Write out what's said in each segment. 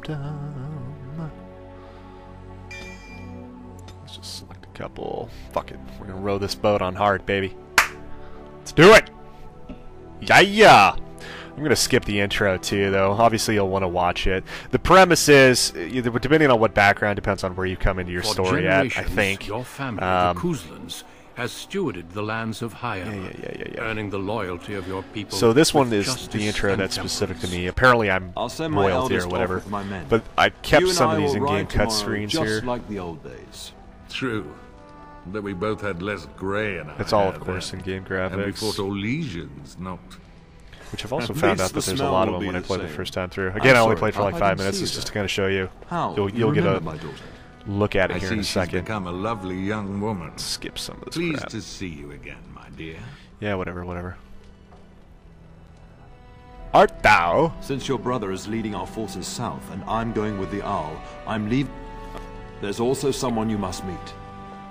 dum. Let's just select a couple. Fuck it. We're gonna row this boat on hard, baby. Let's do it! Yeah! I'm going to skip the intro too, though. Obviously, you'll want to watch it. The premise is, depending on what background, depends on where you come into your story at, I think. Your family, the Kuzlans, has stewarded the lands of Hyama, earning the loyalty of your people. So this one is the intro that's specific to me. Apparently, I'm royalty or whatever. But I kept some of these in-game cutscenes here. Like the old days. True. That we both had less grey in our It's all, hair of course, then. in-game graphics. And we fought all legions, not... Which I've also found out that there's a lot of them when I played the first time through. Again, I only played for like 5 minutes. It's just to kind of show you. You'll get a look at it here in a second. She's become a lovely young woman. Skip some of this Pleased crap. to see you again, my dear. Yeah, whatever. Art thou? Since your brother is leading our forces south and I'm going with the Owl, I'm leaving. There's also someone you must meet.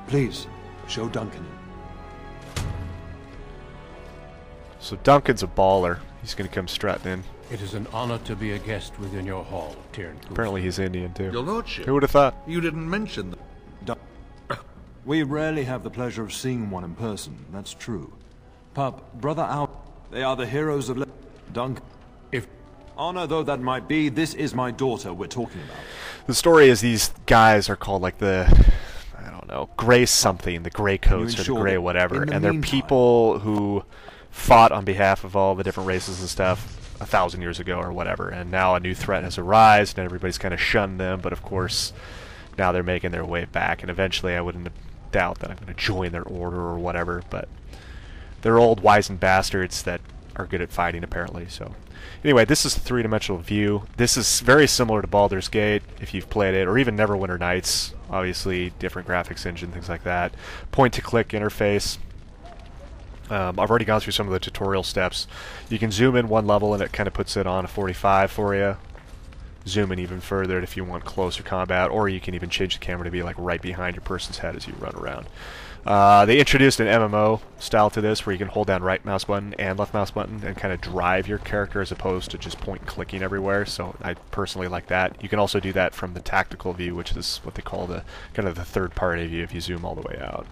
Please, show Duncan in. So Duncan's a baller. He's gonna come strutting in. It is an honor to be a guest within your hall, Tyrn. Apparently he's Indian too. Your lordship. Who would have thought? You didn't mention them. We rarely have the pleasure of seeing one in person, that's true. Pup, Brother Owl, they are the heroes of Duncan. If honor though that might be, this is my daughter we're talking about. The story is these guys are called like the, I don't know, Grey something, the Grey Coats or the Grey whatever, and they're people who fought on behalf of all the different races and stuff 1,000 years ago or whatever, and now a new threat has arisen and everybody's kind of shunned them, but of course now they're making their way back, and eventually I wouldn't doubt that I'm going to join their order or whatever, but they're old wizened bastards that are good at fighting apparently. So anyway, this is a three-dimensional view. This is very similar to Baldur's Gate if you've played it, or even Neverwinter Nights. Obviously different graphics engine, things like that. Point-to-click interface. I've already gone through some of the tutorial steps. You can zoom in one level and it kind of puts it on a 45 for you. Zoom in even further if you want closer combat, or you can even change the camera to be like right behind your person's head as you run around. They introduced an MMO style to this where you can hold down right mouse button and left mouse button and kind of drive your character as opposed to just point clicking everywhere, so I personally like that. You can also do that from the tactical view, which is what they call the kind of the third party view if you zoom all the way out.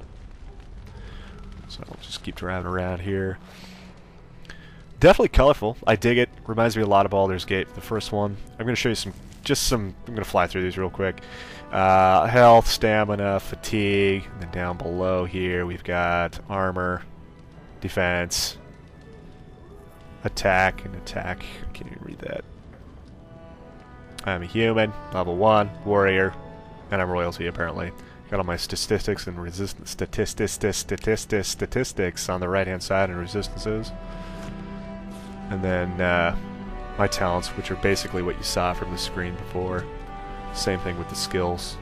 So I'll just keep driving around here. Definitely colorful. I dig it. Reminds me a lot of Baldur's Gate, the first one. I'm going to show you I'm going to fly through these real quick. Health, stamina, fatigue, and then down below here we've got armor, defense, attack, and attack. I can't even read that. I'm a human, level 1, warrior, and I'm royalty apparently. Got all my statistics and resistance statistics on the right hand side and resistances. And then my talents, which are basically what you saw from the screen before. Same thing with the skills.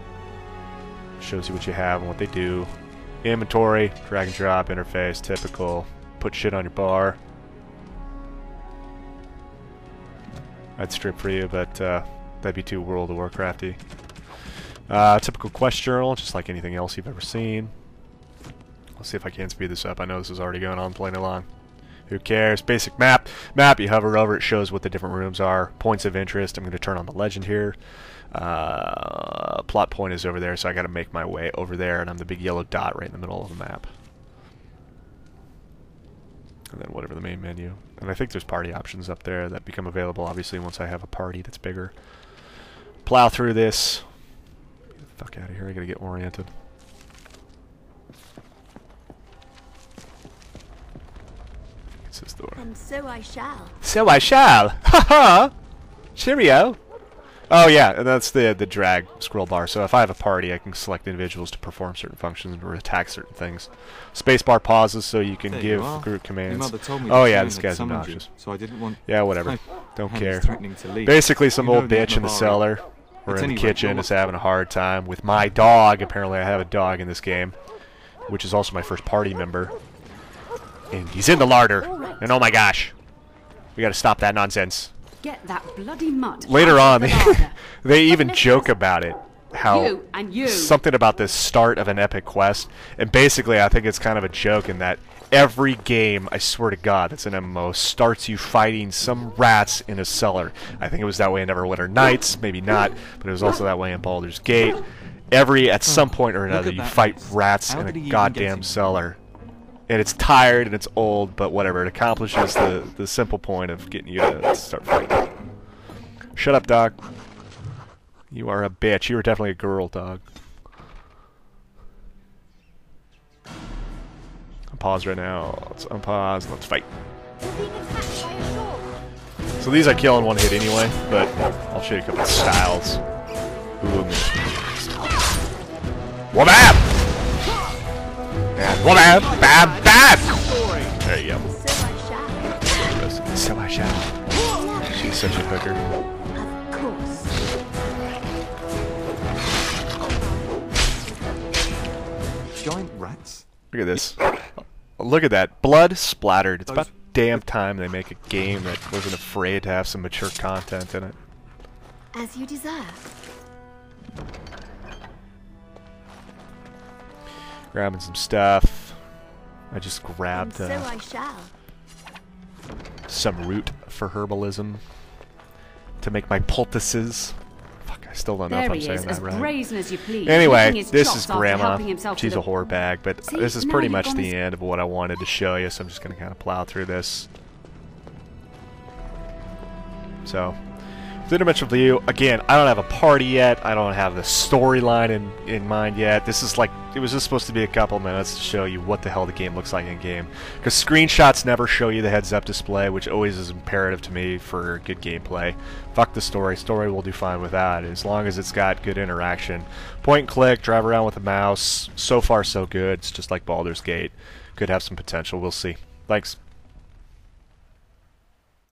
Shows you what you have and what they do. Inventory, drag and drop, interface, typical. Put shit on your bar. I'd strip for you, but that'd be too World of Warcrafty. Typical quest journal, just like anything else you've ever seen. Let's see if I can speed this up. I know this is already going on plenty long. Who cares? Basic map. You hover over, it shows what the different rooms are. Points of interest. I'm going to turn on the legend here. Plot point is over there, so I got to make my way over there, and I'm the big yellow dot right in the middle of the map. And then whatever the main menu. And I think there's party options up there that become available, obviously, once I have a party that's bigger. Plow through this. Get the fuck out of here. I got to get oriented. This door. And so I shall. So I shall. Ha ha. Cheerio. Oh yeah, and that's the drag scroll bar. So if I have a party, I can select individuals to perform certain functions or attack certain things. Spacebar pauses so you can give group commands. Oh yeah, this guy's obnoxious. So I didn't want. Yeah, whatever. Don't care. To leave. Basically, some old bitch in the cellar or in the kitchen is having a hard time with my dog. Apparently, I have a dog in this game, which is also my first party member. And he's in the larder, and oh my gosh, we gotta stop that nonsense. Get that bloody mutt. Later on, they even joke about it, how you. something about the start of an epic quest, and basically I think it's kind of a joke in that every game, I swear to God, that's an MMO, starts you fighting some rats in a cellar. I think it was that way in Neverwinter Nights, maybe not, but it was also that way in Baldur's Gate. At some point or another, you fight rats in a goddamn cellar. And it's tired and it's old, but whatever. It accomplishes the simple point of getting you to start fighting. Shut up, dog. You are a bitch. You are definitely a girl, dog. Unpause right now. Let's unpause. Let's fight. So these I kill in one hit anyway, but I'll show you a couple of styles. Boom. Wabab! And wabab! Bab! Bab! There you go. So I shall. She's such a hooker. Giant rats? Look at this. Look at that. Blood splattered. It's about damn time they make a game that wasn't afraid to have some mature content in it. As you deserve. Grabbing some stuff. I just grabbed So I shall. some root for herbalism to make my poultices. Fuck, I still don't know if I'm saying that right. Brazen as you please. Anyway, this is Grandma. She's a whore bag, but this is pretty much the end of what I wanted to show you, so I'm just going to kind of plow through this. So, three-dimensional view. Again, I don't have a party yet. I don't have the storyline in mind yet. This is like, it was just supposed to be a couple minutes to show you what the hell the game looks like in game. Because screenshots never show you the heads-up display, which always is imperative to me for good gameplay. Fuck the story. Story will do fine without, as long as it's got good interaction. Point and click, drive around with a mouse. So far, so good. It's just like Baldur's Gate. Could have some potential. We'll see. Thanks.